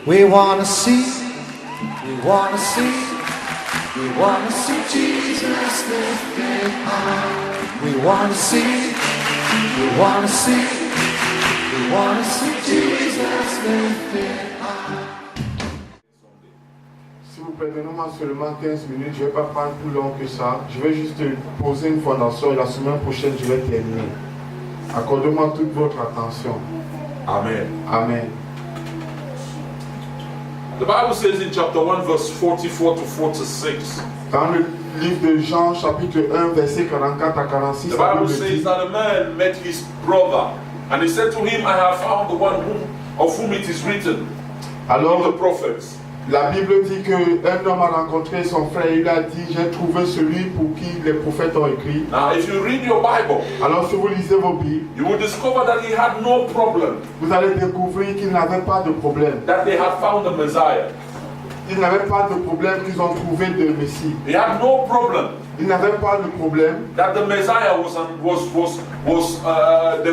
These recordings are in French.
We wanna see Jesus lifted high. We wanna see Jesus lifted high. S'il vous plaît, donnez-moi seulement 15 minutes, je ne vais pas prendre plus long que ça. Je vais juste poser une fondation et la semaine prochaine, je vais terminer. Accordez-moi toute votre attention. Amen. Amen. The Bible says in chapter 1 verse 44 to 46. Dans le livre de Jean, chapitre 1, verset 44 à 46, The Bible says that a man met his brother and he said to him, I have found the one of whom it is written in the prophets. La Bible dit qu'un homme a rencontré son frère et il a dit, j'ai trouvé celui pour qui les prophètes ont écrit. Now if you read your Bible, alors si vous lisez vos Bibles, you will discover that he had no problem. Vous allez découvrir qu'il n'avait pas de problème. That they had found the Messiah. Il n'avait pas de problème qu'ils ont trouvé de Messie. He had no problem. Il n'avait pas de problème. That the Messiah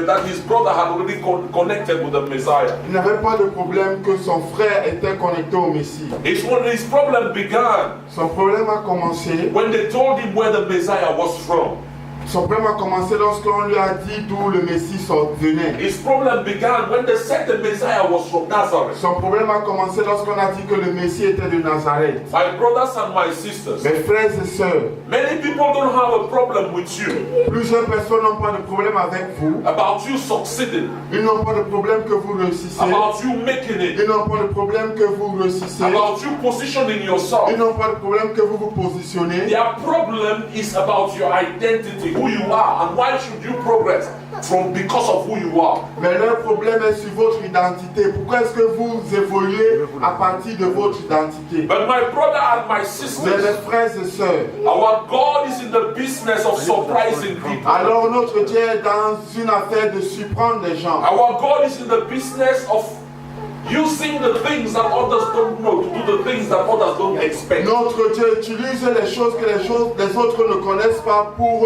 that his brother had already connected with the Messiah. Il n'avait pas de problème que son frère était connecté au Messie. His problem began. Son problème a commencé when they told him where the Messiah was from. Son problème a commencé lorsqu'on lui a dit d'où le Messie venait. His problem began when they said the Messiah was from Nazareth. Son problème a commencé lorsqu'on a dit que le Messie était de Nazareth. My brothers and my sisters, mes frères et sœurs, many people don't have a problem with you. Plusieurs personnes n'ont pas de problème avec vous. About you succeeding. Ils n'ont pas de problème que vous réussissez. About you making it. Ils n'ont pas de problème que vous réussissez. About you positioning yourself. Ils n'ont pas de problème que vous vous positionnez. Their problem is about your identity, who you are, and why should you progress because of who you are. Mais leur problème est sur votre identité. Pourquoi est-ce que vous évoluez à partir de votre identité? But my brother and my sisters, mais mes frères et sœurs, our God is in the business of surprising people. Alors notre Dieu est dans une affaire de surprendre les gens. Our God is in the business of using the things that others don't know to do the things that others don't expect. Notre Dieu utilise les choses que les autres ne connaissent pas pour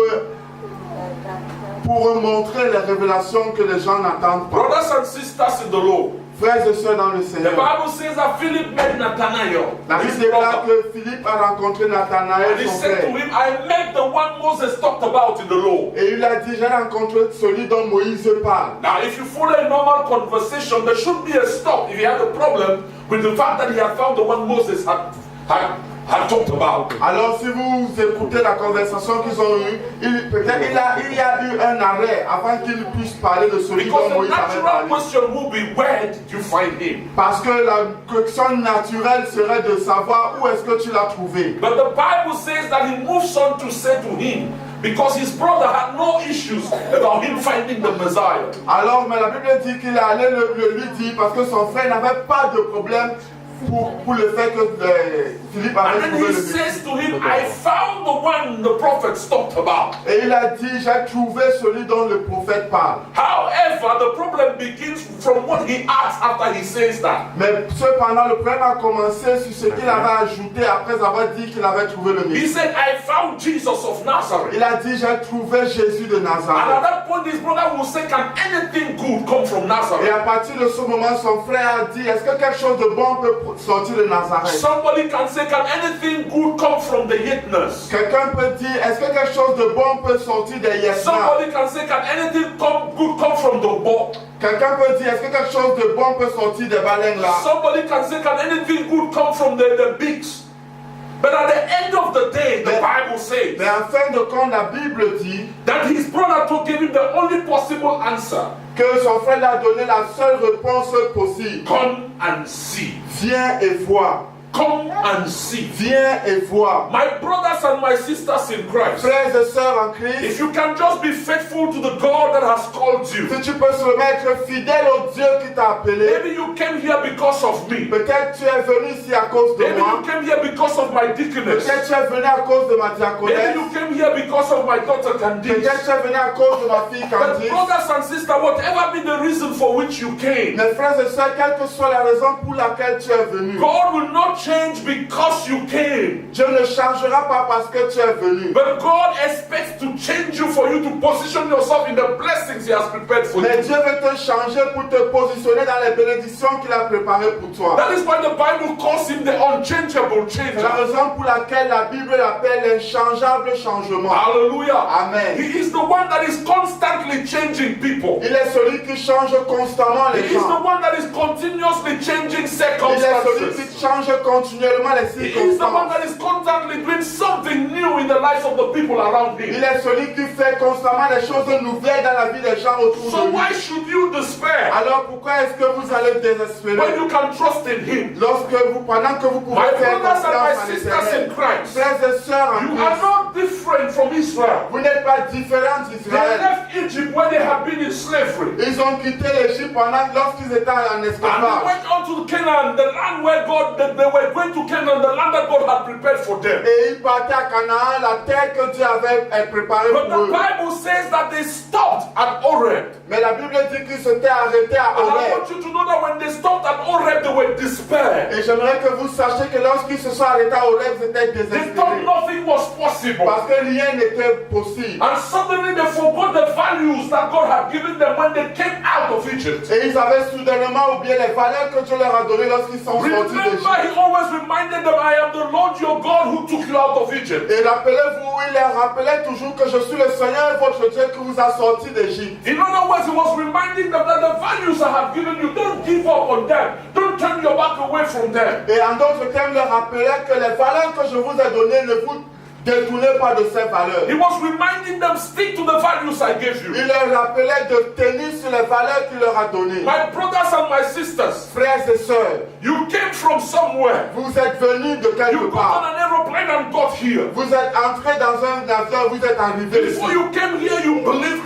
montrer les révélations que les gens n'attendent pas. Brothers and sisters in the Lord. Frères et sœurs dans le Seigneur. The Bible says that Philip met Nathanael. La Bible déclare que Philippe a rencontré Nathanaël, son frère. And he said to him, I met the one Moses talked about in the law. Et il a dit, j'ai rencontré celui dont Moïse parle. Now, if you follow a normal conversation, there should be a stop if you have a problem with the fact that he had found the one Moses had talked about. Alors si vous écoutez la conversation qu'ils ont eue, peut-être il y a eu un arrêt avant qu'ils puissent parler de celui dont Moïse avait parlé. Question will be, where did you find him? Parce que la question naturelle serait de savoir où est-ce que tu l'as trouvé. But the Bible says that he moves on to say to him, because his brother had no issues about him finding the Messiah. Alors, mais la Bible dit qu'il allait lui dire parce que son frère n'avait pas de problème pour le fait que Philippe avait trouvé le Messie. And he says to him, I found the one the prophets talked about. Et il a dit, j'ai trouvé celui dont le prophète parle. However, the problem begins from what he asks after he says that. Mais cependant, le problème a commencé sur ce qu'il avait ajouté après avoir dit qu'il avait trouvé le Messie. He said, I found Jesus of Nazareth. Il a dit, j'ai trouvé Jésus de Nazareth. And at that point, his brother will say, can anything good come from Nazareth? Et à partir de ce moment, son frère a dit, est-ce que quelque chose de bon peut sortir de Nazareth? Somebody can say, can anything good come from the Yitnas? Quelqu'un peut dire, est-ce que quelque chose de bon peut sortir des Yetnas? Somebody can say, can anything good come from the Bo? Quelqu'un peut dire, est-ce que quelque chose de bon peut sortir des baleines là? Somebody can say, can anything good come from the bigs? But at the end of the day, the Bible says, mais en fin de compte, la Bible dit that his brother gave him the only possible answer. Que son frère lui a donné la seule réponse possible. Come and see. Viens et vois. Come and see. Viens et vois. My brothers and my sisters in Christ. Frères et sœurs en Christ. If you can just be faithful to the God that has called you. Si tu peux seulement être fidèle au Dieu qui t'a appelé. Maybe you came here because of me. Peut-être tu es venu ici à cause de Maybe moi. you came here because of my deaconess. Peut-être tu es venu à cause de ma diaconesse. Maybe you came here because of my daughter Candice. Peut-être tu es venu à cause de ma fille Candice. But brothers and sisters, whatever be the reason for which you came, mes frères et sœurs, quelle que soit la raison pour laquelle tu es venu, God will not change because you came. Dieu ne changera pas parce que tu es venu. But God expects to change you for you to position yourself in the blessings He has prepared for Mais you. Dieu veut te changer pour te positionner dans les bénédictions qu'il a préparées pour toi. That is why the Bible calls Him the unchangeable C'est la changer. raison pour laquelle la Bible l'appelle l'inchangeable changement. Hallelujah. Amen. He is the one that is constantly changing people. Il est celui qui change constamment He les is the gens. one that is continuously changing Il est celui circumstances. qui change continuellement les He is the one circonstances. that is constantly doing something new in the lives of the people around Il him. est celui qui fait constamment des choses nouvelles dans la vie des gens autour So de lui. why should you despair Alors pourquoi est-ce que vous allez when désespérer you can trust in Him? pendant que vous pouvez My faire brothers and my confiance en sisters in l'Éternel? Christ, Frères et sœurs en you are Christ, not different from Israel. vous n'êtes pas différents They d'Israël. left Egypt when they had been in slavery. Ils ont quitté l'Égypte lorsqu'ils étaient en And they esclavage. went on to Canaan, the land where they were going to Canaan, the land that God had prepared for them. Et ils partaient à Canaan, la terre que Dieu avait préparée But pour the eux. Bible says that they stopped at Horeb. Mais la Bible dit qu'ils s'étaient arrêtés à And I Horeb. want you to know that when they stopped at Horeb, they were despair. Et j'aimerais que vous sachiez que lorsqu'ils se sont arrêtés à Horeb, ils étaient They désespérés. thought nothing was possible. Parce que rien n'était possible. And suddenly they forgot the values that God had given them when they came out of Egypt. Et ils avaient soudainement oublié les valeurs que Dieu leur a données lorsqu'ils sont sortis Remember, d'Égypte. He always reminded them, I am the Lord your God who took you out of Egypt. Et rappelez-vous, il leur rappelait toujours que je suis le Seigneur votre Dieu qui vous a sorti d'Égypte. In other words, He was reminding them that the values I have given you, don't give up on them. Don't turn your back away from them. Et en d'autres termes, il leur rappelait que les valeurs que je vous ai données ne vous détournez pas de ces valeurs. He was reminding them, stick to the values I gave you. Il leur rappelait de tenir sur les valeurs qu'il leur a données. My brothers and my sisters, Frères et sœurs, you came from somewhere. vous êtes venus de quelque You got part. on an aeroplane and got here. Vous êtes entrés dans un avion, vous êtes arrivés ici. Before you came here, you believed